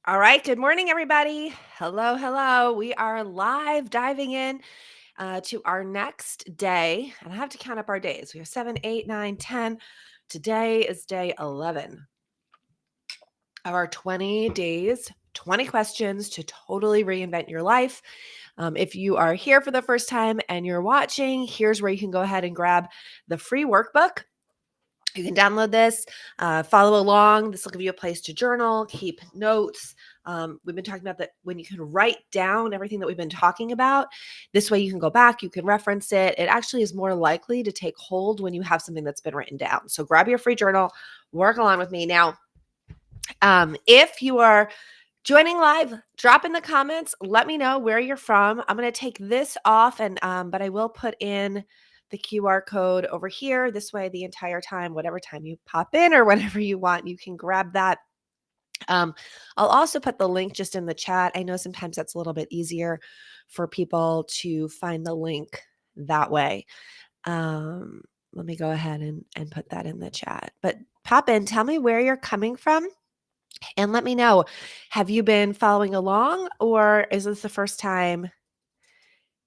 All right. Good morning, everybody. Hello, hello. We are live diving in to our next day. And I have to count up our days. We have 7, 8, 9, 10. Today is day 11 of our 20 days, 20 questions to totally reinvent your life. If you are here for the first time and you're watching, here's where you can go ahead and grab the free workbook. You can download this, follow along. This will give you a place to journal, keep notes. We've been talking about that when you can write down everything that we've been talking about. This way you can go back, you can reference it. It actually is more likely to take hold when you have something that's been written down. So grab your free journal, work along with me. Now, if you are joining live, drop in the comments. Let me know where you're from. I'm going to take this off, and but I will put in the QR code over here. This way, the entire time, whatever time you pop in or whenever you want, you can grab that. I'll also put the link just in the chat. I know sometimes that's a little bit easier for people to find the link that way. Let me go ahead and put that in the chat. But pop in, tell me where you're coming from. And let me know, have you been following along, or is this the first time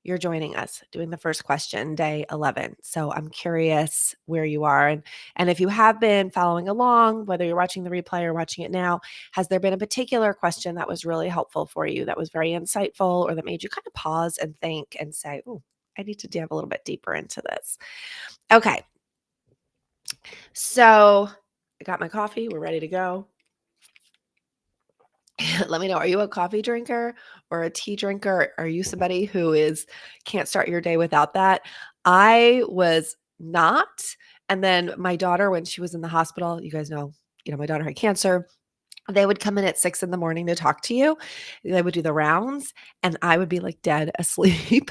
you're joining us doing the first question, day 11? So I'm curious where you are. And if you have been following along, whether you're watching the replay or watching it now, has there been a particular question that was really helpful for you, that was very insightful, or that made you kind of pause and think and say, oh, I need to dive a little bit deeper into this? Okay. So I got my coffee. We're ready to go. Let me know. Are you a coffee drinker or a tea drinker? Are you somebody who can't start your day without that? I was not. And then my daughter, when she was in the hospital, you guys know, my daughter had cancer. They would come in at 6 in the morning to talk to you. They would do the rounds, and I would be like dead asleep.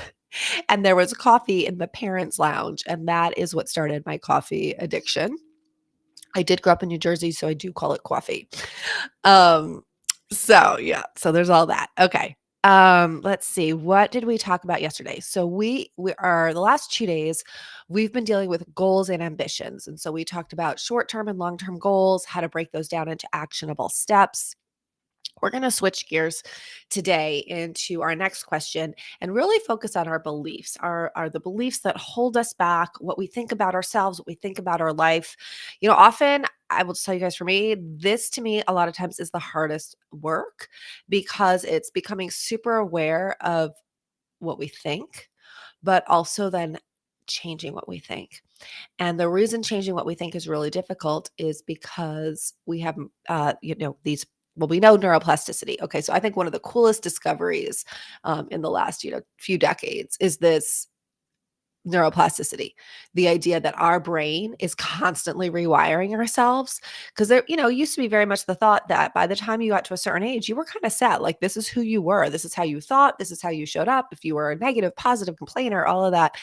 And there was coffee in the parents' lounge. And that is what started my coffee addiction. I did grow up in New Jersey, so I do call it coffee. Um, so yeah, so there's all that. Okay. Let's see. What did we talk about yesterday? So we are the last 2 days, we've been dealing with goals and ambitions. And so we talked about short-term and long-term goals, how to break those down into actionable steps. We're going to switch gears today into our next question and really focus on our beliefs, are the beliefs that hold us back, what we think about ourselves, what we think about our life. Often I will just tell you guys, for me, this to me, a lot of times is the hardest work, because it's becoming super aware of what we think, but also then changing what we think. And the reason changing what we think is really difficult is because we have, these. Well, we know neuroplasticity. Okay, so I think one of the coolest discoveries in the last, few decades is this neuroplasticity, the idea that our brain is constantly rewiring ourselves. Because there, used to be very much the thought that by the time you got to a certain age, you were kind of set. Like, this is who you were, this is how you thought, this is how you showed up. If you were a negative, positive complainer, all of that.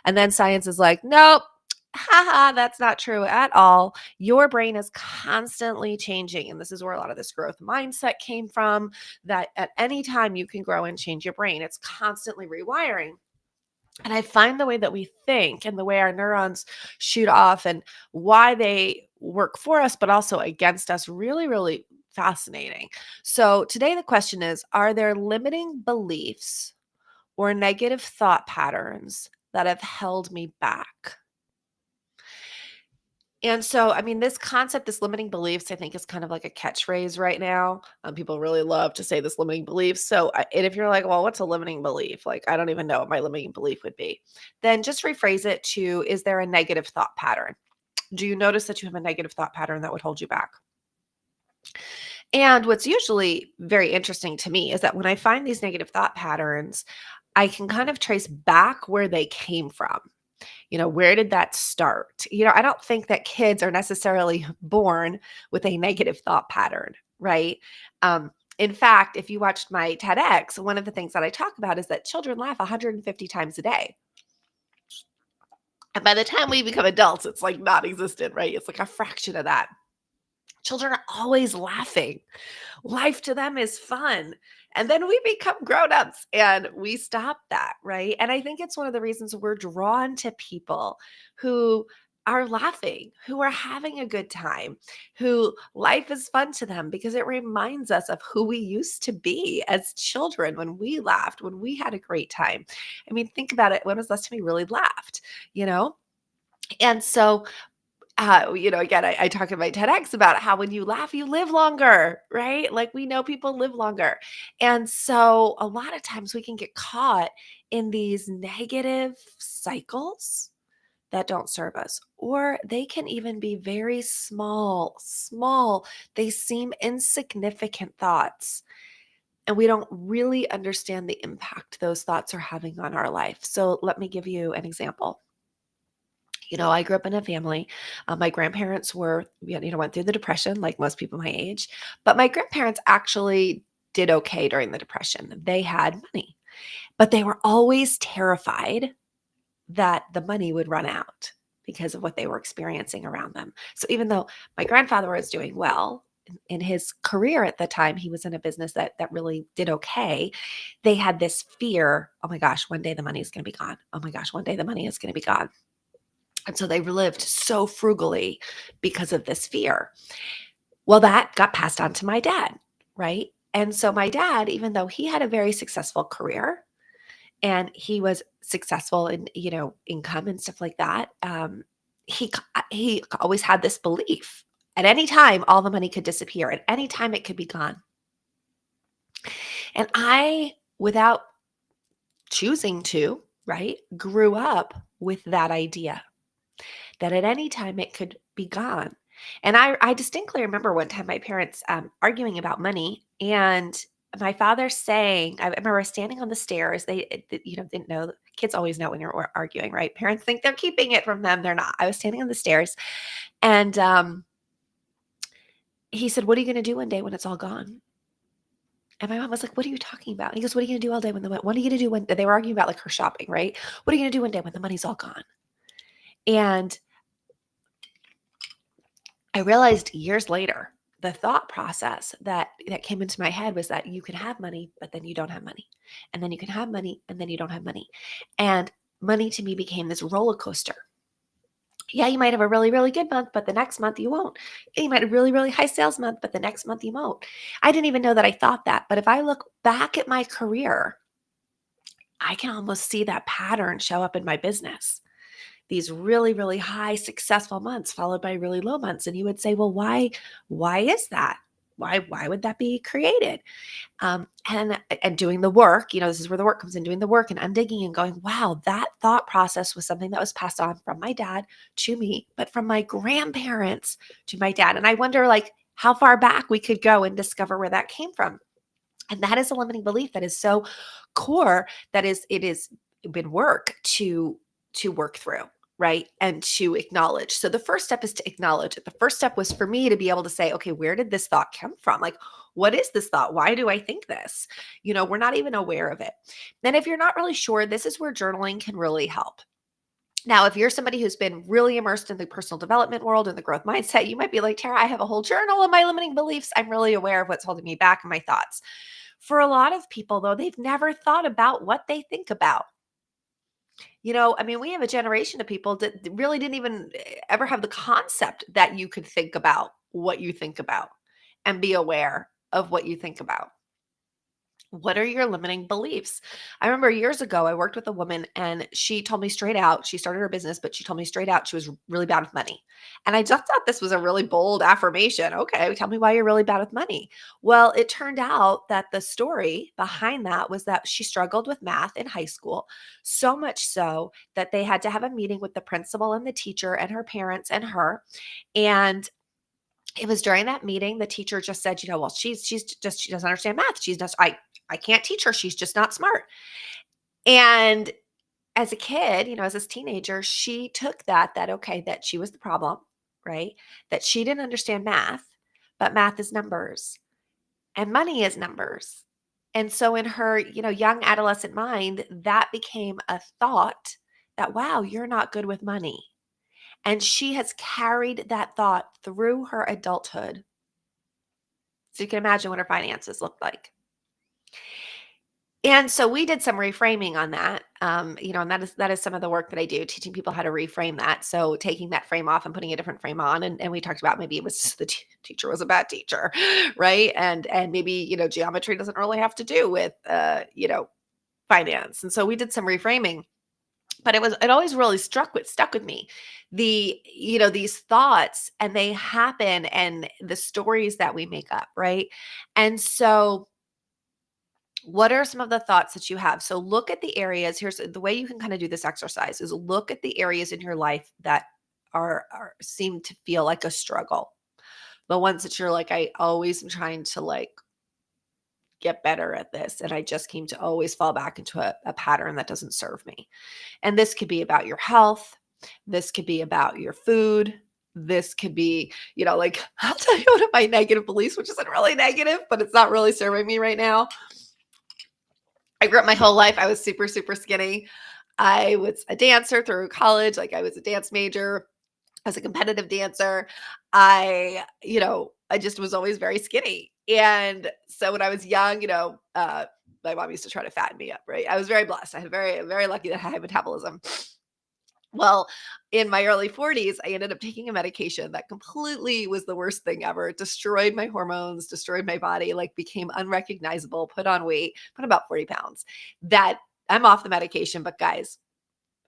And then science is like, nope. Haha, that's not true at all. Your brain is constantly changing. And this is where a lot of this growth mindset came from, that at any time you can grow and change your brain. It's constantly rewiring. And I find the way that we think and the way our neurons shoot off and why they work for us, but also against us, really, really fascinating. So today the question is, are there limiting beliefs or negative thought patterns that have held me back? And so, I mean, this concept, this limiting beliefs, I think is kind of like a catchphrase right now. People really love to say this limiting belief. So, and if you're like, well, what's a limiting belief? Like, I don't even know what my limiting belief would be. Then just rephrase it to, is there a negative thought pattern? Do you notice that you have a negative thought pattern that would hold you back? And what's usually very interesting to me is that when I find these negative thought patterns, I can kind of trace back where they came from. Where did that start? I don't think that kids are necessarily born with a negative thought pattern, right? In fact, if you watched my TEDx, one of the things that I talk about is that children laugh 150 times a day. And by the time we become adults, it's like non-existent, right? It's like a fraction of that. Children are always laughing. Life to them is fun. And then we become grown-ups and we stop that, right? And I think it's one of the reasons we're drawn to people who are laughing, who are having a good time, who life is fun to them because it reminds us of who we used to be as children when we laughed, when we had a great time. I mean, think about it. When was the last time you really laughed? You know? And so, again, I talk in my TEDx about how when you laugh, you live longer, right? Like we know people live longer. And so a lot of times we can get caught in these negative cycles that don't serve us. Or they can even be very small, small. They seem insignificant thoughts. And we don't really understand the impact those thoughts are having on our life. So let me give you an example. I grew up in a family. My grandparents went through the depression like most people my age, but my grandparents actually did okay during the depression. They had money, but they were always terrified that the money would run out because of what they were experiencing around them. So even though my grandfather was doing well in his career at the time, he was in a business that really did okay. They had this fear, oh my gosh, one day the money is going to be gone. Oh my gosh, one day the money is going to be gone. And so they lived so frugally because of this fear. Well, that got passed on to my dad, right? And so my dad, even though he had a very successful career, and he was successful in income and stuff like that, he always had this belief at any time all the money could disappear, at any time it could be gone. And I, without choosing to, right, grew up with that idea that at any time it could be gone. And I distinctly remember one time my parents arguing about money, and my father saying, I remember standing on the stairs. They didn't know. Kids always know when you're arguing, right? Parents think they're keeping it from them. They're not. I was standing on the stairs, and he said, "What are you going to do one day when it's all gone?" And my mom was like, "What are you talking about?" And he goes, "What are you going to do all day what are you going to do when," they were arguing about like her shopping, right? "What are you going to do one day when the money's all gone?" And I realized years later, the thought process that came into my head was that you can have money, but then you don't have money. And then you can have money, and then you don't have money. And money to me became this roller coaster. Yeah, you might have a really, really good month, but the next month you won't. Yeah, you might have a really, really high sales month, but the next month you won't. I didn't even know that I thought that. But if I look back at my career, I can almost see that pattern show up in my business. These really, really high successful months followed by really low months. And you would say, well, why is that? Why would that be created? And doing the work, this is where the work comes in, doing the work and undigging and going, wow, that thought process was something that was passed on from my dad to me, but from my grandparents to my dad. And I wonder like how far back we could go and discover where that came from. And that is a limiting belief that is so core that it is been work to work through, right? And to acknowledge. So the first step is to acknowledge it. The first step was for me to be able to say, okay, where did this thought come from? Like, what is this thought? Why do I think this? We're not even aware of it. Then if you're not really sure, this is where journaling can really help. Now, if you're somebody who's been really immersed in the personal development world and the growth mindset, you might be like, Tara, I have a whole journal of my limiting beliefs. I'm really aware of what's holding me back and my thoughts. For a lot of people, though, they've never thought about what they think about. I mean, we have a generation of people that really didn't even ever have the concept that you could think about what you think about and be aware of what you think about. What are your limiting beliefs? I remember years ago, I worked with a woman and she told me straight out, she started her business, but she told me straight out she was really bad with money. And I just thought this was a really bold affirmation. Okay, tell me why you're really bad with money. Well, it turned out that the story behind that was that she struggled with math in high school, so much so that they had to have a meeting with the principal and the teacher and her parents and her. And it was during that meeting, the teacher just said, well, she doesn't understand math. I can't teach her. She's just not smart. And as a kid, as this teenager, she took that, okay, that she was the problem, right? That she didn't understand math, but math is numbers and money is numbers. And so in her, young adolescent mind, that became a thought that, wow, you're not good with money. And she has carried that thought through her adulthood. So you can imagine what her finances looked like. And so we did some reframing on that, and that is some of the work that I do, teaching people how to reframe that. So taking that frame off and putting a different frame on, and we talked about maybe it was the teacher was a bad teacher, right? And maybe geometry doesn't really have to do with finance. And so we did some reframing, but it always really stuck with me, these thoughts, and they happen, and the stories that we make up, right? And so what are some of the thoughts that you have? So look at the areas. Here's the way you can kind of do this exercise: is look at the areas in your life that are seem to feel like a struggle. The ones that you're like, I always am trying to like get better at this, and I just came to always fall back into a pattern that doesn't serve me. And this could be about your health. This could be about your food. This could be, like, I'll tell you one of my negative beliefs, which isn't really negative, but it's not really serving me right now. I grew up my whole life. I was super, super skinny. I was a dancer through college. Like, I was a dance major. I was a competitive dancer. I just was always very skinny. And so when I was young, my mom used to try to fatten me up, right? I was very blessed. I had very lucky that I had high metabolism. Well, in my early 40s, I ended up taking a medication that completely was the worst thing ever. It destroyed my hormones, destroyed my body, like became unrecognizable, put on weight, put about 40 pounds. That I'm off the medication, but guys,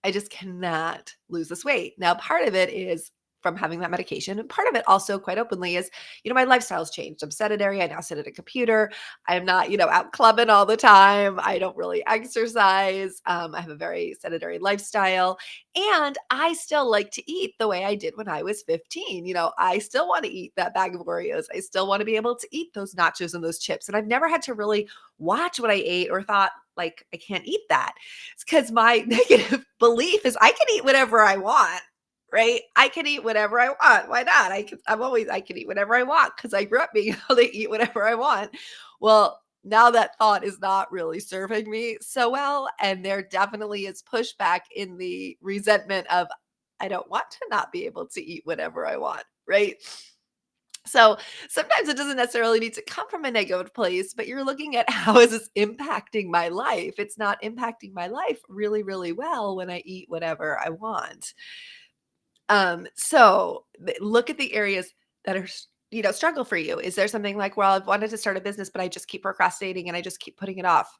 I just cannot lose this weight. Now, part of it is from having that medication. And part of it also, quite openly, is, my lifestyle's changed. I'm sedentary. I now sit at a computer. I'm not, out clubbing all the time. I don't really exercise. I have a very sedentary lifestyle. And I still like to eat the way I did when I was 15. I still want to eat that bag of Oreos. I still want to be able to eat those nachos and those chips. And I've never had to really watch what I ate or thought, like, I can't eat that. It's because my negative belief is I can eat whatever I want, right? I can eat whatever I want. Why not? I can eat whatever I want because I grew up being able to eat whatever I want. Well, now that thought is not really serving me so well. And there definitely is pushback in the resentment of, I don't want to not be able to eat whatever I want, right? So sometimes it doesn't necessarily need to come from a negative place, but you're looking at how is this impacting my life? It's not impacting my life really, really well when I eat whatever I want. Look at the areas that are, struggle for you. Is there something like, well, I've wanted to start a business, but I just keep procrastinating and I just keep putting it off?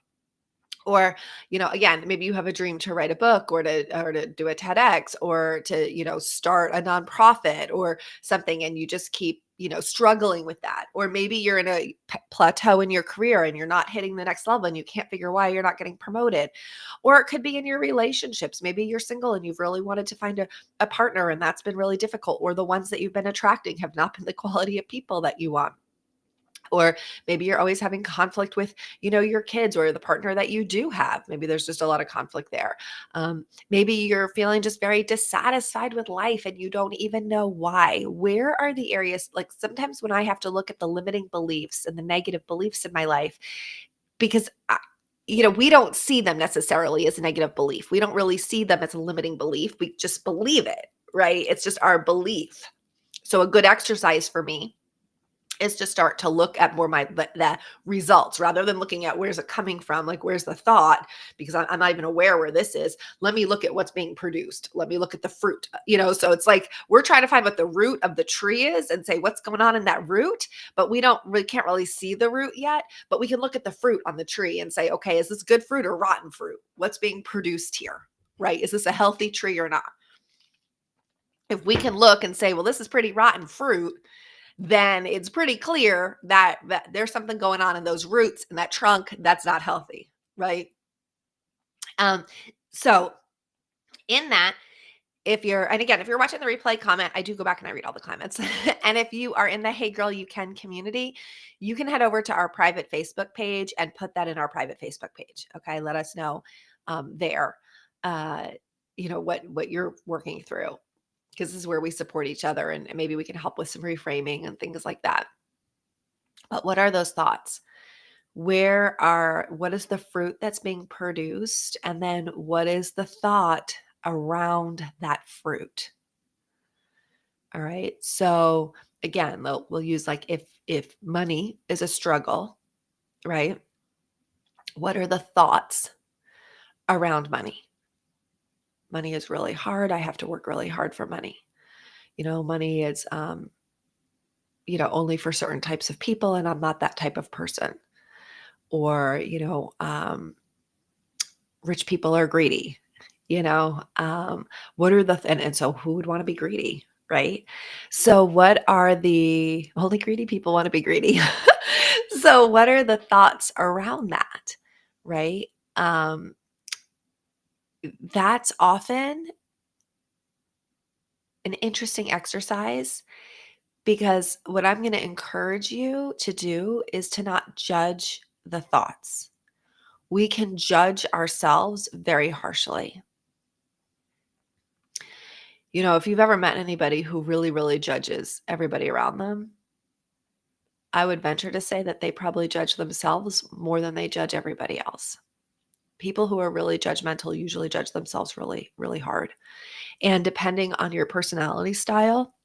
Or, again, maybe you have a dream to write a book, or to do a TEDx, or to, start a nonprofit or something, and you just keep, struggling with that. Or maybe you're in a plateau in your career and you're not hitting the next level and you can't figure why you're not getting promoted. Or it could be in your relationships. Maybe you're single and you've really wanted to find a partner and that's been really difficult, or the ones that you've been attracting have not been the quality of people that you want. Or maybe you're always having conflict with, your kids or the partner that you do have. Maybe there's just a lot of conflict there. Maybe you're feeling just very dissatisfied with life and you don't even know why. Where are the areas? Like, sometimes when I have to look at the limiting beliefs and the negative beliefs in my life, because we don't see them necessarily as a negative belief. We don't really see them as a limiting belief. We just believe it, right? It's just our belief. So a good exercise for me is to start to look at more the results, rather than looking at where's it coming from, like where's the thought, because I'm not even aware where this is. Let me look at what's being produced. Let me look at the fruit, so it's like we're trying to find what the root of the tree is and say what's going on in that root, but we can't really see the root yet, but we can look at the fruit on the tree and say, okay, is this good fruit or rotten fruit? What's being produced here, right? Is this a healthy tree or not? If we can look and say, well, this is pretty rotten fruit, then it's pretty clear that there's something going on in those roots and that trunk that's not healthy, right? Um, so in that, if you're watching the replay, comment. I do go back and I read all the comments. And if you are in the Hey Girl You Can community, you can head over to our private Facebook page and put that in our private Facebook page. Okay, let us know there. Uh, what you're working through, because this is where we support each other, and maybe we can help with some reframing and things like that. But what are those thoughts? What is the fruit that's being produced? And then what is the thought around that fruit? All right. So again, we'll use, like, if money is a struggle, right? What are the thoughts around money? Money is really hard. I have to work really hard for money. Money is, only for certain types of people, and I'm not that type of person. Or, rich people are greedy. What are and so who would want to be greedy, right? So what are the only greedy people want to be greedy? So what are the thoughts around that, right? Um, that's often an interesting exercise because what I'm going to encourage you to do is to not judge the thoughts. We can judge ourselves very harshly. If you've ever met anybody who really, really judges everybody around them, I would venture to say that they probably judge themselves more than they judge everybody else. People who are really judgmental usually judge themselves really, really hard. And depending on your personality style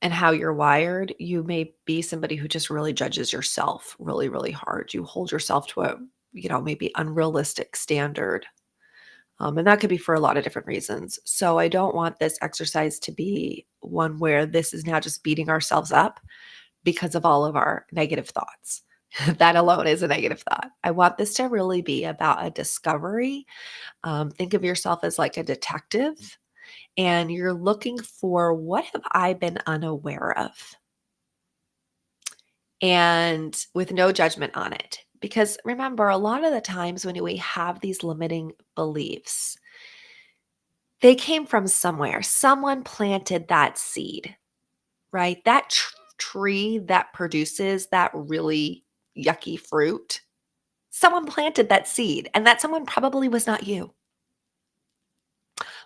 and how you're wired, you may be somebody who just really judges yourself really, really hard. You hold yourself to a, maybe unrealistic standard. And that could be for a lot of different reasons. So I don't want this exercise to be one where this is now just beating ourselves up because of all of our negative thoughts. That alone is a negative thought. I want this to really be about a discovery. Think of yourself as like a detective, and you're looking for, what have I been unaware of? And with no judgment on it. Because remember, a lot of the times when we have these limiting beliefs, they came from somewhere. Someone planted that seed, right? That tree that produces that really yucky fruit, someone planted that seed, and that someone probably was not you.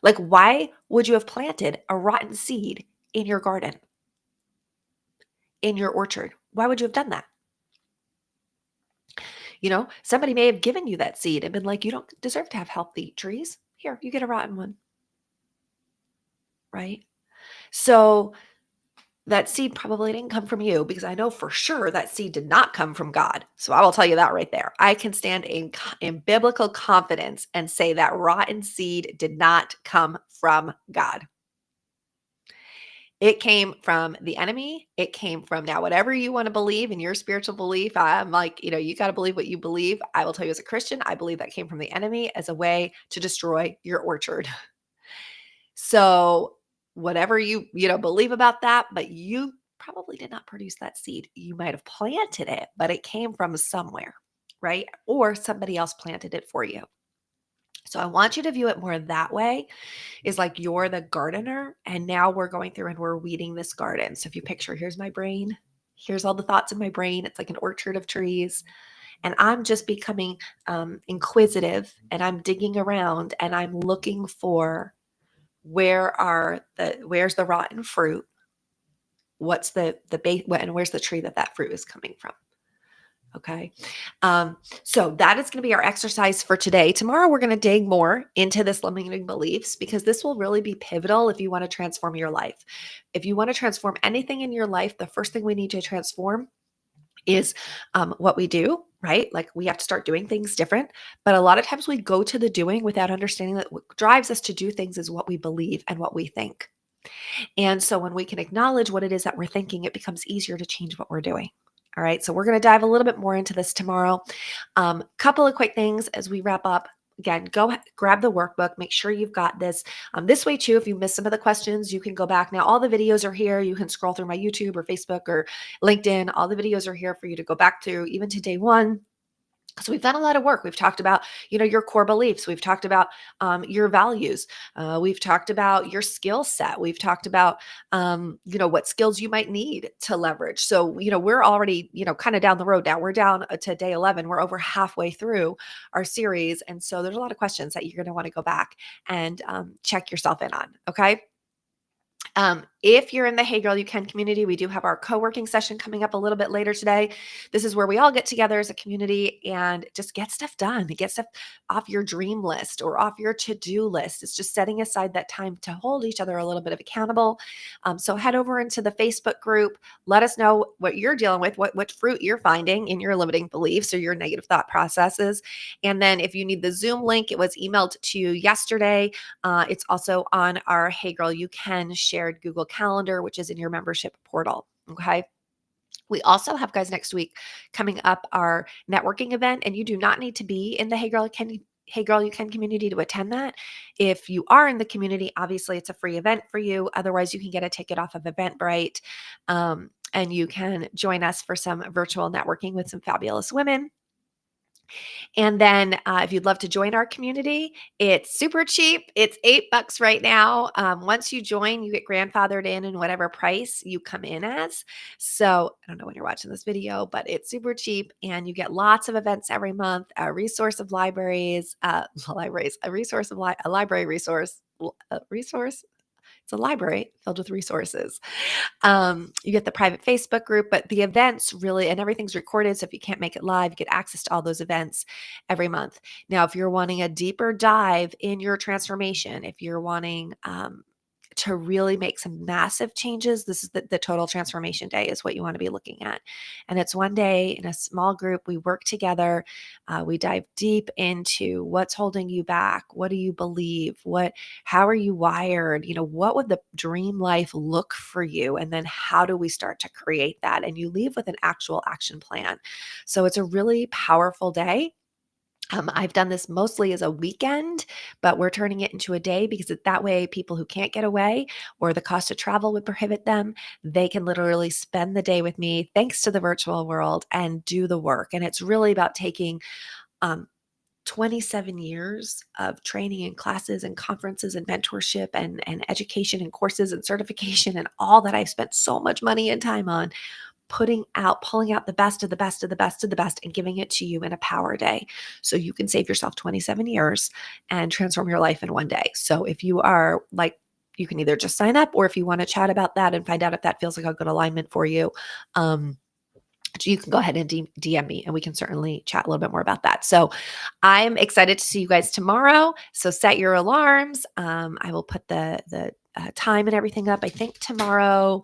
Like, why would you have planted a rotten seed in your garden, in your orchard? Why would you have done that? Somebody may have given you that seed and been like, you don't deserve to have healthy trees. Here, you get a rotten one, right? So that seed probably didn't come from you, because I know for sure that seed did not come from God. So I will tell you that right there. I can stand in biblical confidence and say that rotten seed did not come from God. It came from the enemy. It came from, now, whatever you want to believe in your spiritual belief. I'm like, you got to believe what you believe. I will tell you, as a Christian, I believe that came from the enemy as a way to destroy your orchard. So whatever you believe about that, but you probably did not produce that seed. You might have planted it, but it came from somewhere, right? Or somebody else planted it for you. So I want you to view it more that way, is like you're the gardener, and now we're going through and we're weeding this garden. So if you picture, here's my brain, here's all the thoughts in my brain. It's like an orchard of trees. And I'm just becoming inquisitive, and I'm digging around, and I'm looking for, where's the rotten fruit? What's the base, and where's the tree that fruit is coming from? Okay. So that is going to be our exercise for today. Tomorrow, we're going to dig more into this limiting beliefs, because this will really be pivotal if you want to transform your life. If you want to transform anything in your life, the first thing we need to transform is what we do, right? Like, we have to start doing things different. But a lot of times we go to the doing without understanding that what drives us to do things is what we believe and what we think. And so when we can acknowledge what it is that we're thinking, it becomes easier to change what we're doing. All right. So we're going to dive a little bit more into this tomorrow. Couple of quick things as we wrap up. Again, go grab the workbook. Make sure you've got this. This way too, if you missed some of the questions, you can go back. Now, all the videos are here. You can scroll through my YouTube or Facebook or LinkedIn. All the videos are here for you to go back to, even to day one. So we've done a lot of work. We've talked about, your core beliefs. We've talked about your values. We've talked about your skill set. We've talked about, what skills you might need to leverage. So, we're already, kind of down the road now. We're down to day 11. We're over halfway through our series. And so there's a lot of questions that you're going to want to go back and check yourself in on. Okay. If you're in the Hey Girl You Can community, we do have our co-working session coming up a little bit later today. This is where we all get together as a community and just get stuff done, get stuff off your dream list or off your to-do list. It's just setting aside that time to hold each other a little bit of accountable. So head over into the Facebook group. Let us know what you're dealing with, what fruit you're finding in your limiting beliefs or your negative thought processes. And then if you need the Zoom link, it was emailed to you yesterday. It's also on our Hey Girl You Can shared Google Calendar, which is in your membership portal. Okay. We also have, guys, next week coming up our networking event, and you do not need to be in the Hey Girl You Can community to attend that. If you are in the community, obviously it's a free event for you. Otherwise, you can get a ticket off of Eventbrite, and you can join us for some virtual networking with some fabulous women. And then if you'd love to join our community, it's super cheap. It's $8 right now. Once you join, you get grandfathered in whatever price you come in as. So I don't know when you're watching this video, but it's super cheap and you get lots of events every month, a resource of libraries, a resource of a library resource, a resource. It's a library filled with resources. You get the private Facebook group, but the events really, and everything's recorded. So if you can't make it live, you get access to all those events every month. Now, if you're wanting a deeper dive in your transformation, if you're wanting to really make some massive changes, this is the total transformation day is what you want to be looking at. And it's one day in a small group. We work together. We dive deep into what's holding you back. What do you believe? How are you wired? What would the dream life look for you? And then how do we start to create that? And you leave with an actual action plan. So it's a really powerful day. I've done this mostly as a weekend, but we're turning it into a day because that way people who can't get away or the cost of travel would prohibit them, they can literally spend the day with me thanks to the virtual world and do the work. And it's really about taking um, 27 years of training and classes and conferences and mentorship and education and courses and certification and all that I've spent so much money and time on, pulling out the best of the best of the best of the best and giving it to you in a power day. So you can save yourself 27 years and transform your life in one day. So if you are like, you can either just sign up, or if you want to chat about that and find out if that feels like a good alignment for you, you can go ahead and DM me and we can certainly chat a little bit more about that. So I'm excited to see you guys tomorrow. So set your alarms. I will put the time and everything up. I think tomorrow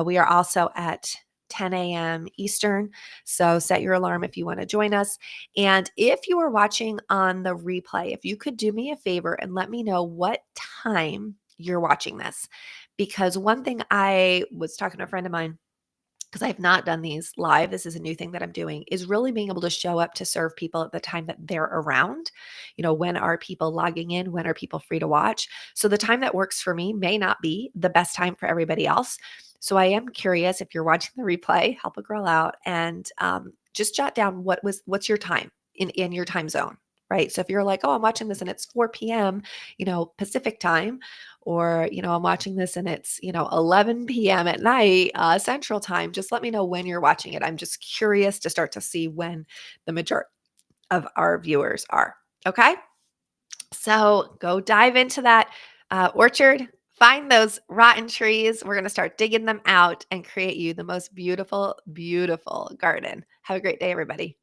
we are also at 10 a.m. Eastern. So set your alarm if you want to join us. And if you are watching on the replay, if you could do me a favor and let me know what time you're watching this. Because one thing, I was talking to a friend of mine, because I've not done these live, this is a new thing that I'm doing, is really being able to show up to serve people at the time that they're around. When are people logging in? When are people free to watch? So the time that works for me may not be the best time for everybody else. So I am curious, if you're watching the replay, help a girl out and just jot down what's your time in your time zone, right? So if you're like, oh, I'm watching this and it's 4 p.m., Pacific time, or I'm watching this and it's 11 p.m. at night Central time, just let me know when you're watching it. I'm just curious to start to see when the majority of our viewers are. Okay, so go dive into that orchard, find those rotten trees. We're going to start digging them out and create you the most beautiful garden. Have a great day, everybody.